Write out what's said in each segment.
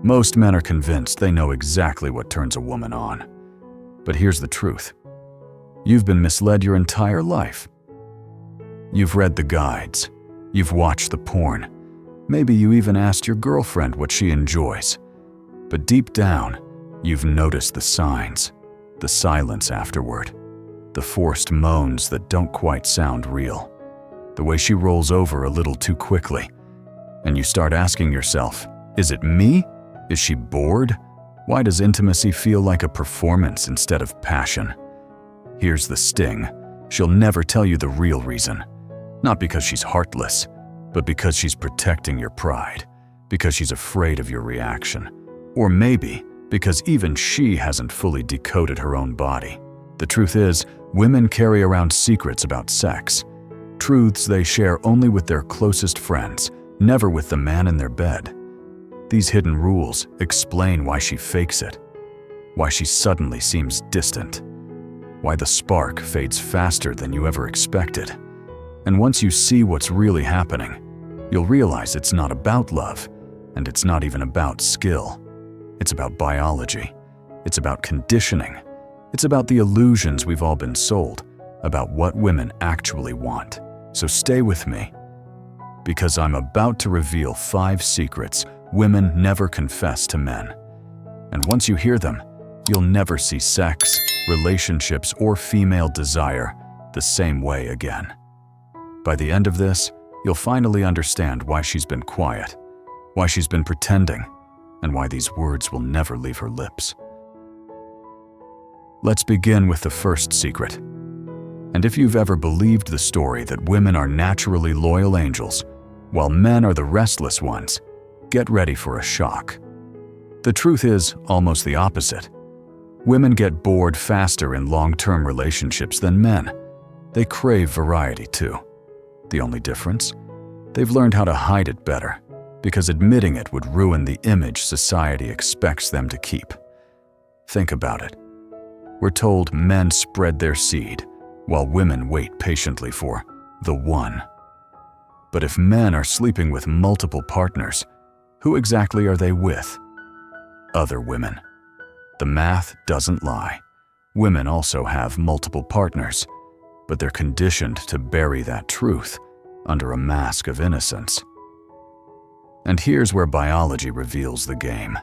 Most men are convinced they know exactly what turns a woman on. But here's the truth. You've been misled your entire life. You've read the guides. You've watched the porn. Maybe you even asked your girlfriend what she enjoys. But deep down, you've noticed the signs, the silence afterward, the forced moans that don't quite sound real, the way she rolls over a little too quickly. And you start asking yourself, is it me? Is she bored? Why does intimacy feel like a performance instead of passion? Here's the sting. She'll never tell you the real reason. Not because she's heartless, but because she's protecting your pride, because she's afraid of your reaction, or maybe because even she hasn't fully decoded her own body. The truth is, women carry around secrets about sex, truths they share only with their closest friends, never with the man in their bed. These hidden rules explain why she fakes it, why she suddenly seems distant, why the spark fades faster than you ever expected. And once you see what's really happening, you'll realize it's not about love, and it's not even about skill. It's about biology. It's about conditioning. It's about the illusions we've all been sold, about what women actually want. So stay with me, because I'm about to reveal 5 secrets women never confess to men. And once you hear them, you'll never see sex, relationships, or female desire the same way again. By the end of this, you'll finally understand why she's been quiet, why she's been pretending, and why these words will never leave her lips. Let's begin with the first secret. And if you've ever believed the story that women are naturally loyal angels, while men are the restless ones, get ready for a shock. The truth is almost the opposite. Women get bored faster in long-term relationships than men. They crave variety too. The only difference? They've learned how to hide it better, because admitting it would ruin the image society expects them to keep. Think about it. We're told men spread their seed, while women wait patiently for the one. But if men are sleeping with multiple partners, who exactly are they with? Other women. The math doesn't lie. Women also have multiple partners, but they're conditioned to bury that truth under a mask of innocence. And here's where biology reveals the game.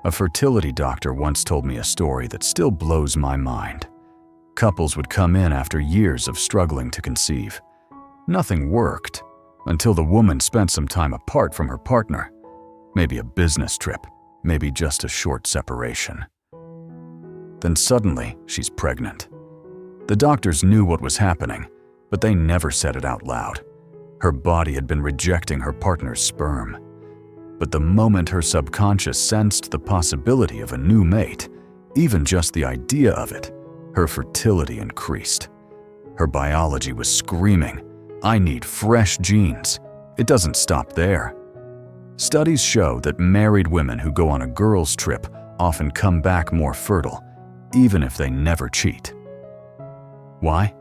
A fertility doctor once told me a story that still blows my mind. Couples would come in after years of struggling to conceive. Nothing worked until the woman spent some time apart from her partner. Maybe a business trip, maybe just a short separation. Then suddenly, she's pregnant. The doctors knew what was happening, but they never said it out loud. Her body had been rejecting her partner's sperm. But the moment her subconscious sensed the possibility of a new mate, even just the idea of it, her fertility increased. Her biology was screaming, "I need fresh genes." It doesn't stop there. Studies show that married women who go on a girls' trip often come back more fertile, even if they never cheat. Why?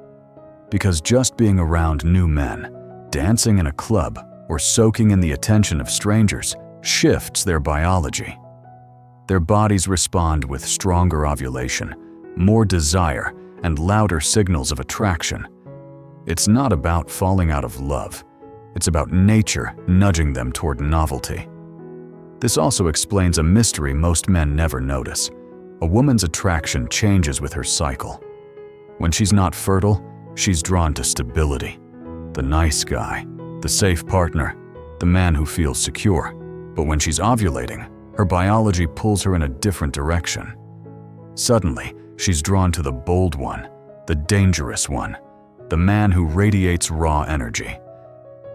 Because just being around new men, dancing in a club, or soaking in the attention of strangers shifts their biology. Their bodies respond with stronger ovulation, more desire, and louder signals of attraction. It's not about falling out of love. It's about nature nudging them toward novelty. This also explains a mystery most men never notice. A woman's attraction changes with her cycle. When she's not fertile, she's drawn to stability. The nice guy, the safe partner, the man who feels secure. But when she's ovulating, her biology pulls her in a different direction. Suddenly, she's drawn to the bold one, the dangerous one, the man who radiates raw energy.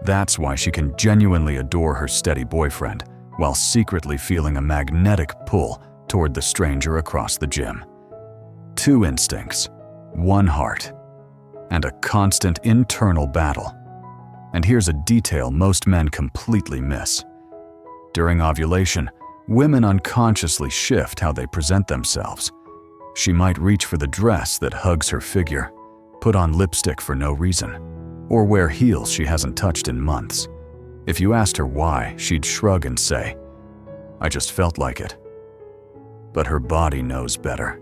That's why she can genuinely adore her steady boyfriend while secretly feeling a magnetic pull toward the stranger across the gym. 2 instincts, 1 heart, and a constant internal battle. And here's a detail most men completely miss. During ovulation, women unconsciously shift how they present themselves. She might reach for the dress that hugs her figure, put on lipstick for no reason, or wear heels she hasn't touched in months. If you asked her why, she'd shrug and say, I just felt like it. But her body knows better.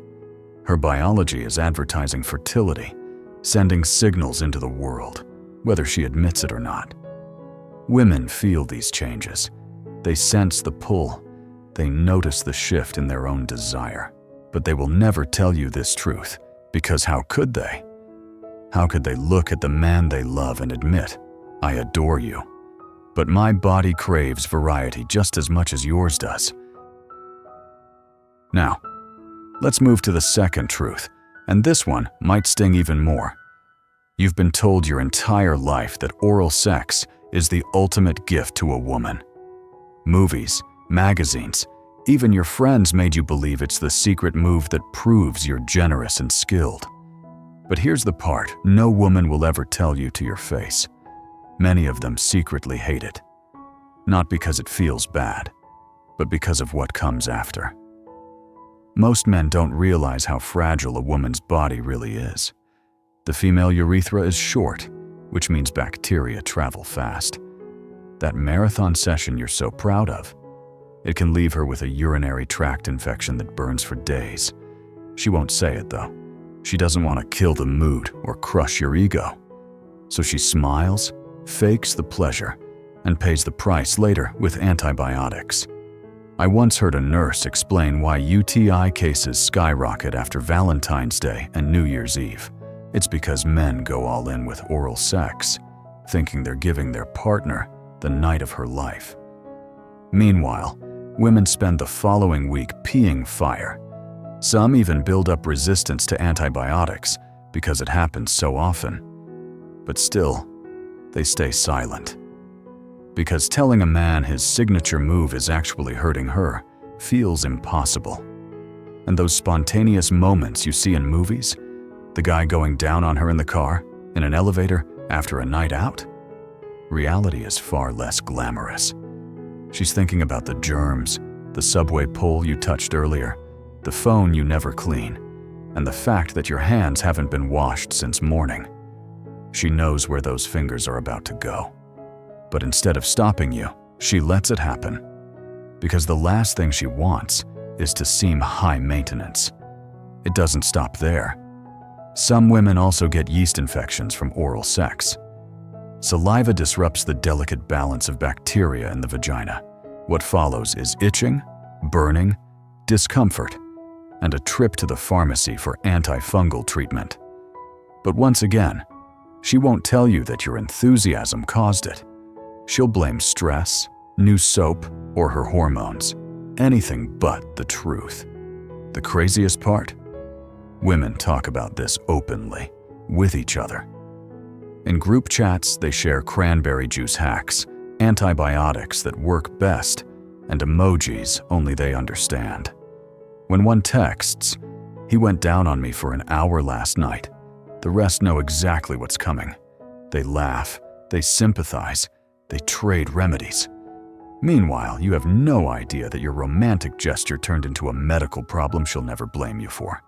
Her biology is advertising fertility, sending signals into the world, whether she admits it or not. Women feel these changes. They sense the pull. They notice the shift in their own desire. But they will never tell you this truth, because how could they? How could they look at the man they love and admit, "I adore you, but my body craves variety just as much as yours does"? Now, let's move to the second truth, and this one might sting even more. You've been told your entire life that oral sex is the ultimate gift to a woman. Movies, magazines, even your friends made you believe it's the secret move that proves you're generous and skilled. But here's the part no woman will ever tell you to your face. Many of them secretly hate it. Not because it feels bad, but because of what comes after. Most men don't realize how fragile a woman's body really is. The female urethra is short, which means bacteria travel fast. That marathon session you're so proud of, it can leave her with a urinary tract infection that burns for days. She won't say it though. She doesn't want to kill the mood or crush your ego. So she smiles, fakes the pleasure, and pays the price later with antibiotics. I once heard a nurse explain why UTI cases skyrocket after Valentine's Day and New Year's Eve. It's because men go all in with oral sex, thinking they're giving their partner the night of her life. Meanwhile, women spend the following week peeing fire. Some even build up resistance to antibiotics because it happens so often. But still, they stay silent. Because telling a man his signature move is actually hurting her feels impossible. And those spontaneous moments you see in movies, the guy going down on her in the car, in an elevator, after a night out, reality is far less glamorous. She's thinking about the germs, the subway pole you touched earlier, the phone you never clean, and the fact that your hands haven't been washed since morning. She knows where those fingers are about to go. But instead of stopping you, she lets it happen. Because the last thing she wants is to seem high maintenance. It doesn't stop there. Some women also get yeast infections from oral sex. Saliva disrupts the delicate balance of bacteria in the vagina. What follows is itching, burning, discomfort, and a trip to the pharmacy for antifungal treatment. But once again, she won't tell you that your enthusiasm caused it. She'll blame stress, new soap, or her hormones. Anything but the truth. The craziest part? Women talk about this openly, with each other. In group chats, they share cranberry juice hacks, antibiotics that work best, and emojis only they understand. When one texts, "He went down on me for an hour last night," the rest know exactly what's coming. They laugh, they sympathize, they trade remedies. Meanwhile, you have no idea that your romantic gesture turned into a medical problem she'll never blame you for.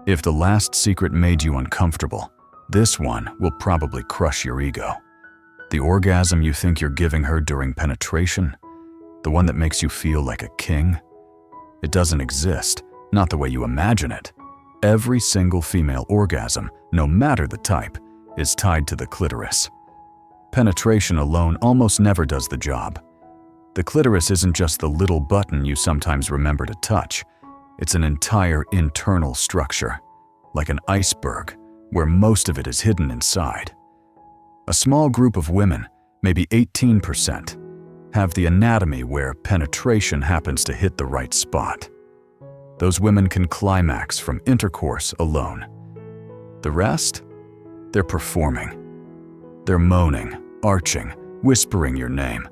If the last secret made you uncomfortable, this one will probably crush your ego. The orgasm you think you're giving her during penetration, the one that makes you feel like a king, it doesn't exist, not the way you imagine it. Every single female orgasm, no matter the type, is tied to the clitoris. Penetration alone almost never does the job. The clitoris isn't just the little button you sometimes remember to touch. It's an entire internal structure, like an iceberg, where most of it is hidden inside. A small group of women, maybe 18%, have the anatomy where penetration happens to hit the right spot. Those women can climax from intercourse alone. The rest? They're performing. They're moaning, arching, whispering your name,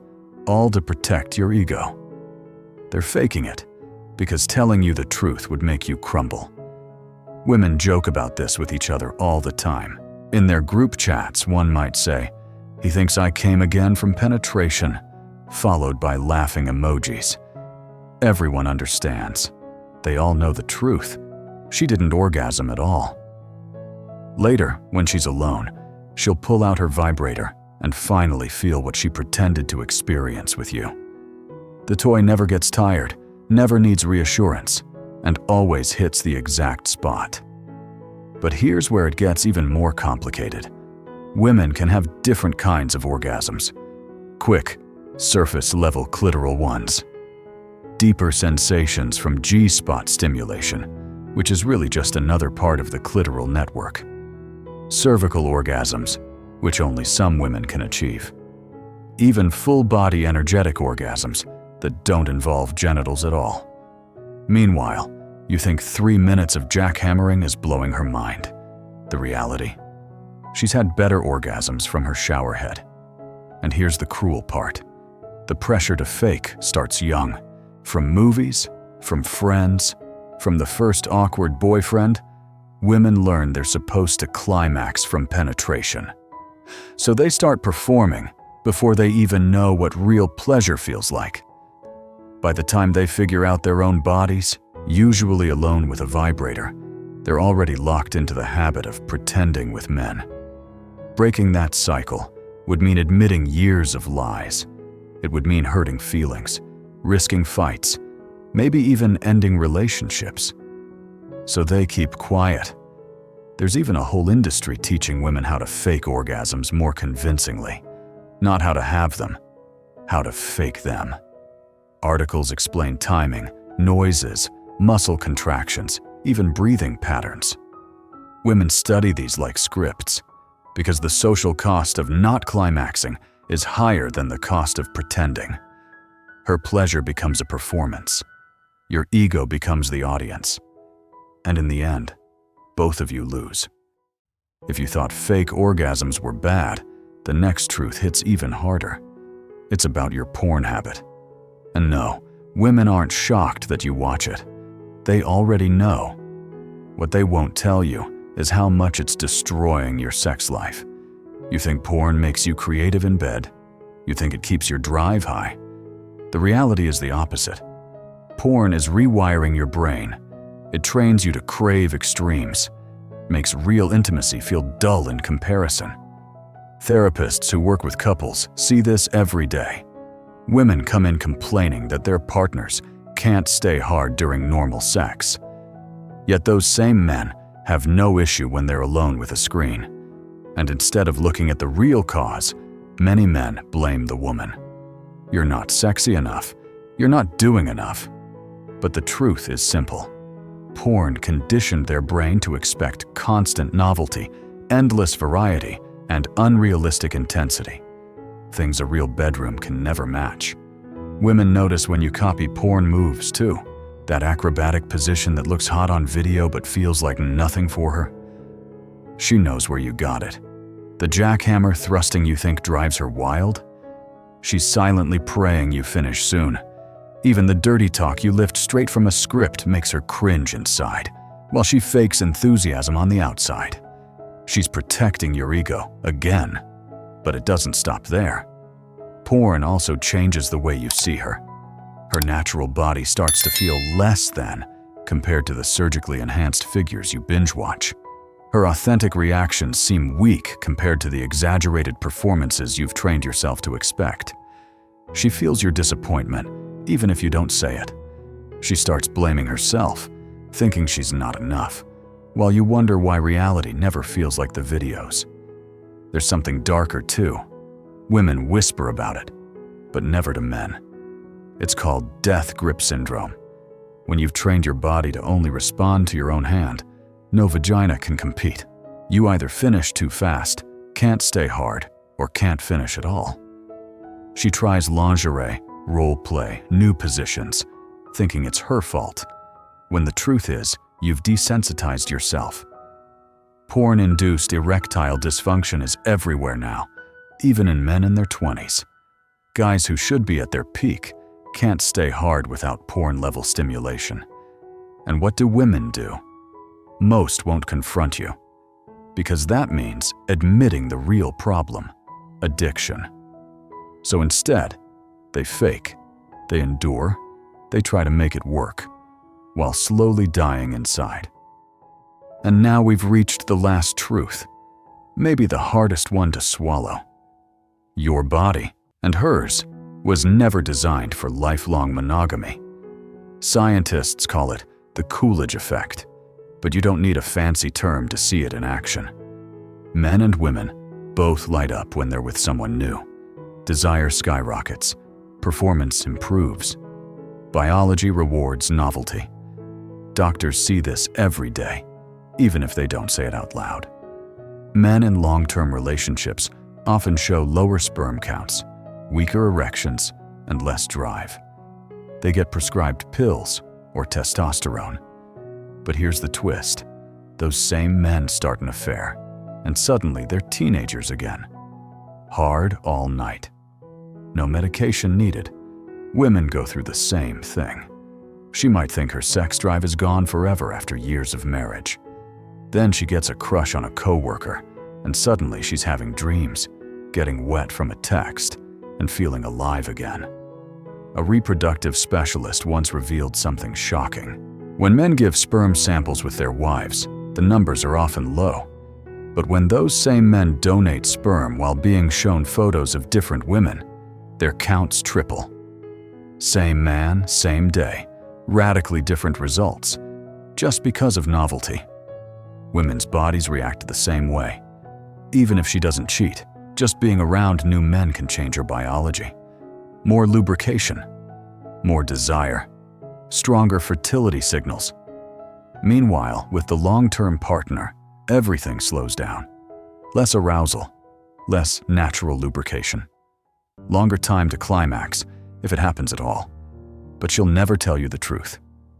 all to protect your ego. They're faking it, because telling you the truth would make you crumble. Women joke about this with each other all the time. In their group chats, one might say, "He thinks I came again from penetration," followed by laughing emojis. Everyone understands. They all know the truth. She didn't orgasm at all. Later, when she's alone, she'll pull out her vibrator and finally feel what she pretended to experience with you. The toy never gets tired, never needs reassurance, and always hits the exact spot. But here's where it gets even more complicated. Women can have different kinds of orgasms. Quick, surface-level clitoral ones. Deeper sensations from G-spot stimulation, which is really just another part of the clitoral network. Cervical orgasms, which only some women can achieve. Even full-body energetic orgasms that don't involve genitals at all. Meanwhile, you think 3 minutes of jackhammering is blowing her mind. The reality? She's had better orgasms from her shower head. And here's the cruel part. The pressure to fake starts young. From movies, from friends, from the first awkward boyfriend, women learn they're supposed to climax from penetration. So they start performing before they even know what real pleasure feels like. By the time they figure out their own bodies, usually alone with a vibrator, they're already locked into the habit of pretending with men. Breaking that cycle would mean admitting years of lies. It would mean hurting feelings, risking fights, maybe even ending relationships. So they keep quiet. There's even a whole industry teaching women how to fake orgasms more convincingly. Not how to have them, how to fake them. Articles explain timing, noises, muscle contractions, even breathing patterns. Women study these like scripts, because the social cost of not climaxing is higher than the cost of pretending. Her pleasure becomes a performance. Your ego becomes the audience. And in the end, both of you lose. If you thought fake orgasms were bad, the next truth hits even harder. It's about your porn habit. And no, women aren't shocked that you watch it. They already know. What they won't tell you is how much it's destroying your sex life. You think porn makes you creative in bed. You think it keeps your drive high. The reality is the opposite. Porn is rewiring your brain. It trains you to crave extremes, makes real intimacy feel dull in comparison. Therapists who work with couples see this every day. Women come in complaining that their partners can't stay hard during normal sex. Yet those same men have no issue when they're alone with a screen. And instead of looking at the real cause, many men blame the woman. You're not sexy enough. You're not doing enough. But the truth is simple. Porn conditioned their brain to expect constant novelty, endless variety, and unrealistic intensity. Things a real bedroom can never match. Women notice when you copy porn moves too. That acrobatic position that looks hot on video but feels like nothing for her. She knows where you got it. The jackhammer thrusting you think drives her wild? She's silently praying you finish soon. Even the dirty talk you lift straight from a script makes her cringe inside, while she fakes enthusiasm on the outside. She's protecting your ego, again. But it doesn't stop there. Porn also changes the way you see her. Her natural body starts to feel less than compared to the surgically enhanced figures you binge watch. Her authentic reactions seem weak compared to the exaggerated performances you've trained yourself to expect. She feels your disappointment, even if you don't say it. She starts blaming herself, thinking she's not enough, while you wonder why reality never feels like the videos. There's something darker too. Women whisper about it, but never to men. It's called death grip syndrome. When you've trained your body to only respond to your own hand, no vagina can compete. You either finish too fast, can't stay hard, or can't finish at all. She tries lingerie, role play, new positions, thinking it's her fault, when the truth is, you've desensitized yourself. Porn-induced erectile dysfunction is everywhere now, even in men in their 20s. Guys who should be at their peak can't stay hard without porn-level stimulation. And what do women do? Most won't confront you, because that means admitting the real problem, addiction. So instead, they fake, they endure, they try to make it work, while slowly dying inside. And now we've reached the last truth, maybe the hardest one to swallow. Your body, and hers, was never designed for lifelong monogamy. Scientists call it the Coolidge effect, but you don't need a fancy term to see it in action. Men and women both light up when they're with someone new. Desire skyrockets, performance improves, biology rewards novelty. Doctors see this every day, even if they don't say it out loud. Men in long-term relationships often show lower sperm counts, weaker erections, and less drive. They get prescribed pills or testosterone. But here's the twist. Those same men start an affair, and suddenly they're teenagers again. Hard all night. No medication needed. Women go through the same thing. She might think her sex drive is gone forever after years of marriage. Then she gets a crush on a coworker, and suddenly she's having dreams, getting wet from a text, and feeling alive again. A reproductive specialist once revealed something shocking. When men give sperm samples with their wives, the numbers are often low. But when those same men donate sperm while being shown photos of different women, their counts triple. Same man, same day, radically different results, just because of novelty. Women's bodies react the same way. Even if she doesn't cheat, just being around new men can change her biology. More lubrication, more desire, stronger fertility signals. Meanwhile, with the long-term partner, everything slows down. Less arousal, less natural lubrication. Longer time to climax, if it happens at all. But she'll never tell you the truth.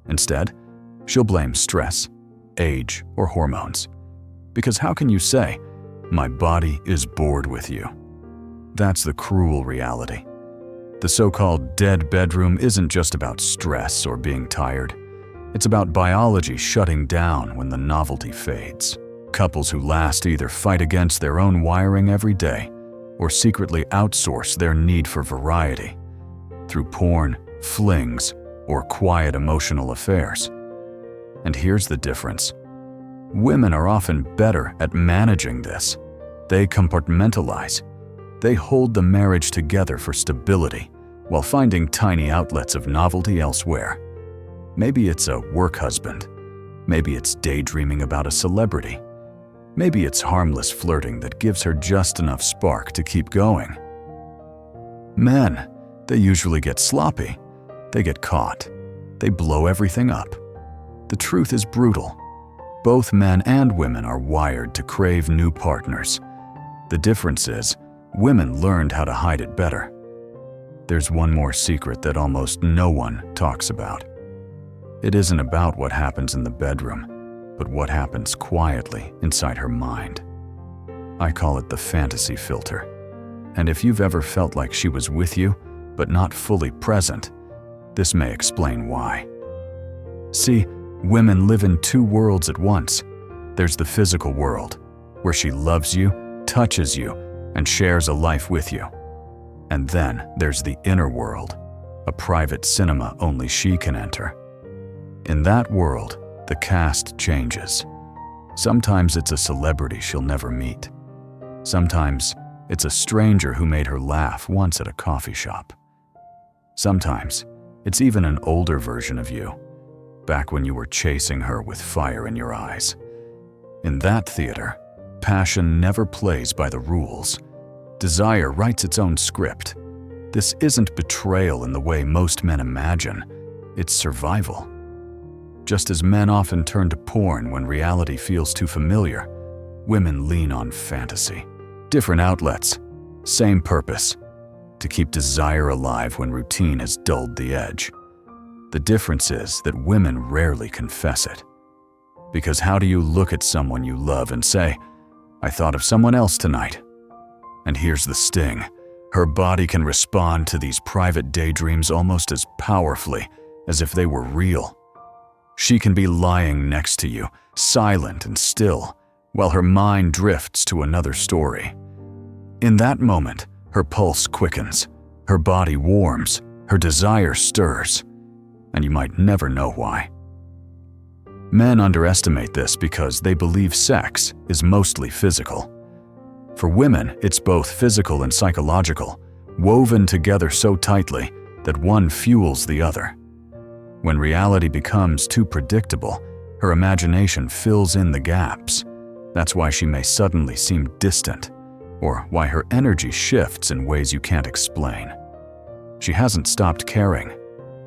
Instead, she'll blame stress, age, or hormones. Because how can you say, "My body is bored with you"? That's the cruel reality. The so-called dead bedroom isn't just about stress or being tired. It's about biology shutting down when the novelty fades. Couples who last either fight against their own wiring every day or secretly outsource their need for variety through porn, flings, or quiet emotional affairs. And here's the difference. Women are often better at managing this. They compartmentalize. They hold the marriage together for stability while finding tiny outlets of novelty elsewhere. Maybe it's a work husband. Maybe it's daydreaming about a celebrity. Maybe it's harmless flirting that gives her just enough spark to keep going. Men, they usually get sloppy. They get caught. They blow everything up. The truth is brutal. Both men and women are wired to crave new partners. The difference is, women learned how to hide it better. There's one more secret that almost no one talks about. It isn't about what happens in the bedroom, but what happens quietly inside her mind. I call it the fantasy filter. And if you've ever felt like she was with you, but not fully present, this may explain why. See, women live in two worlds at once. There's the physical world, where she loves you, touches you, and shares a life with you. And then there's the inner world, a private cinema only she can enter. In that world, the cast changes. Sometimes it's a celebrity she'll never meet. Sometimes it's a stranger who made her laugh once at a coffee shop. Sometimes it's even an older version of you, back when you were chasing her with fire in your eyes. In that theater, passion never plays by the rules. Desire writes its own script. This isn't betrayal in the way most men imagine. It's survival. Just as men often turn to porn when reality feels too familiar, women lean on fantasy. Different outlets, same purpose: to keep desire alive when routine has dulled the edge. The difference is that women rarely confess it. Because how do you look at someone you love and say, "I thought of someone else tonight"? And here's the sting. Her body can respond to these private daydreams almost as powerfully as if they were real. She can be lying next to you, silent and still, while her mind drifts to another story. In that moment, her pulse quickens, her body warms, her desire stirs, and you might never know why. Men underestimate this because they believe sex is mostly physical. For women, it's both physical and psychological, woven together so tightly that one fuels the other. When reality becomes too predictable, her imagination fills in the gaps. That's why she may suddenly seem distant, or why her energy shifts in ways you can't explain. She hasn't stopped caring.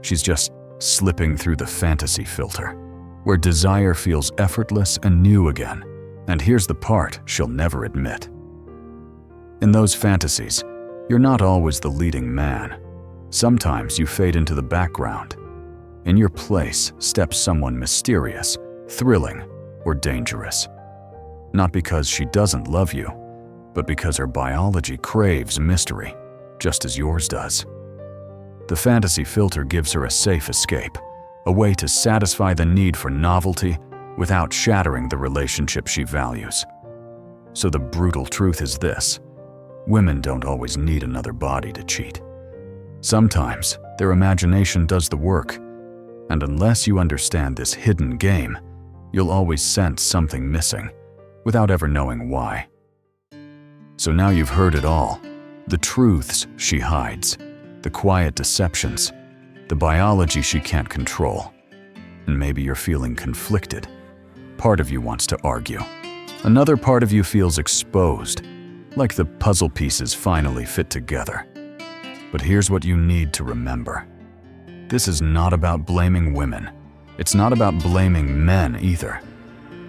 She's just slipping through the fantasy filter, where desire feels effortless and new again. And here's the part she'll never admit. In those fantasies, you're not always the leading man. Sometimes you fade into the background. In your place steps someone mysterious, thrilling, or dangerous. Not because she doesn't love you, but because her biology craves mystery, just as yours does. The fantasy filter gives her a safe escape, a way to satisfy the need for novelty without shattering the relationship she values. So the brutal truth is this: women don't always need another body to cheat. Sometimes their imagination does the work, and unless you understand this hidden game, you'll always sense something missing, without ever knowing why. So now you've heard it all: the truths she hides, the quiet deceptions, the biology she can't control. And maybe you're feeling conflicted. Part of you wants to argue. Another part of you feels exposed, like the puzzle pieces finally fit together. But here's what you need to remember. This is not about blaming women. It's not about blaming men either.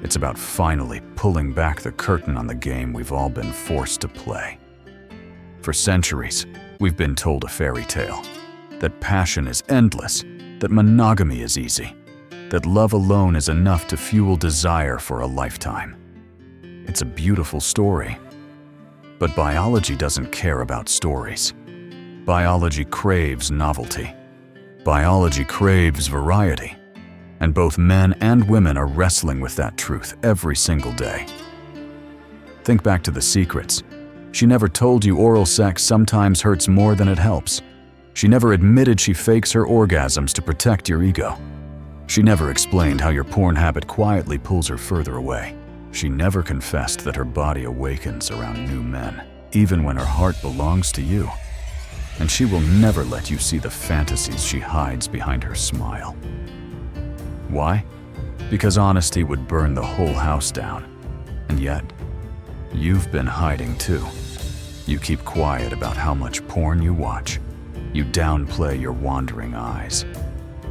It's about finally pulling back the curtain on the game we've all been forced to play. For centuries, we've been told a fairy tale. That passion is endless, that monogamy is easy, that love alone is enough to fuel desire for a lifetime. It's a beautiful story. But biology doesn't care about stories. Biology craves novelty. Biology craves variety. And both men and women are wrestling with that truth every single day. Think back to The Secrets. She never told you oral sex sometimes hurts more than it helps. She never admitted she fakes her orgasms to protect your ego. She never explained how your porn habit quietly pulls her further away. She never confessed that her body awakens around new men, even when her heart belongs to you. And she will never let you see the fantasies she hides behind her smile. Why? Because honesty would burn the whole house down. And yet, you've been hiding too. You keep quiet about how much porn you watch. You downplay your wandering eyes.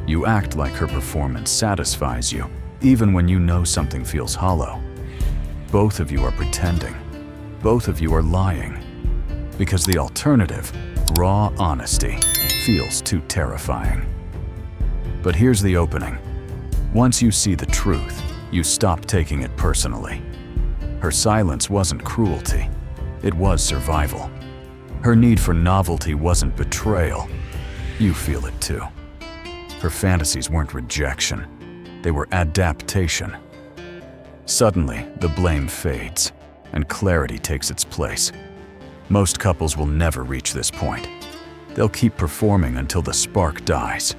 You act like her performance satisfies you, even when you know something feels hollow. Both of you are pretending. Both of you are lying. Because the alternative, raw honesty, feels too terrifying. But here's the opening. Once you see the truth, you stop taking it personally. Her silence wasn't cruelty. It was survival. Her need for novelty wasn't betrayal. You feel it too. Her fantasies weren't rejection. They were adaptation. Suddenly, the blame fades, and clarity takes its place. Most couples will never reach this point. They'll keep performing until the spark dies.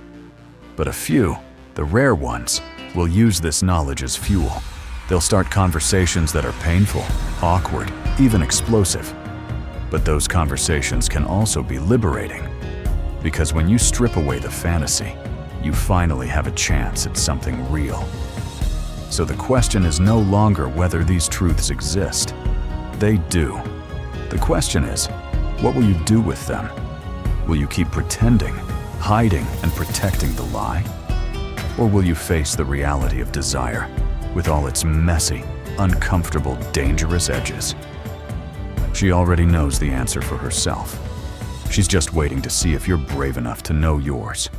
But a few, the rare ones, will use this knowledge as fuel. They'll start conversations that are painful, awkward, even explosive. But those conversations can also be liberating. Because when you strip away the fantasy, you finally have a chance at something real. So the question is no longer whether these truths exist. They do. The question is, what will you do with them? Will you keep pretending, hiding, and protecting the lie? Or will you face the reality of desire, with all its messy, uncomfortable, dangerous edges? She already knows the answer for herself. She's just waiting to see if you're brave enough to know yours.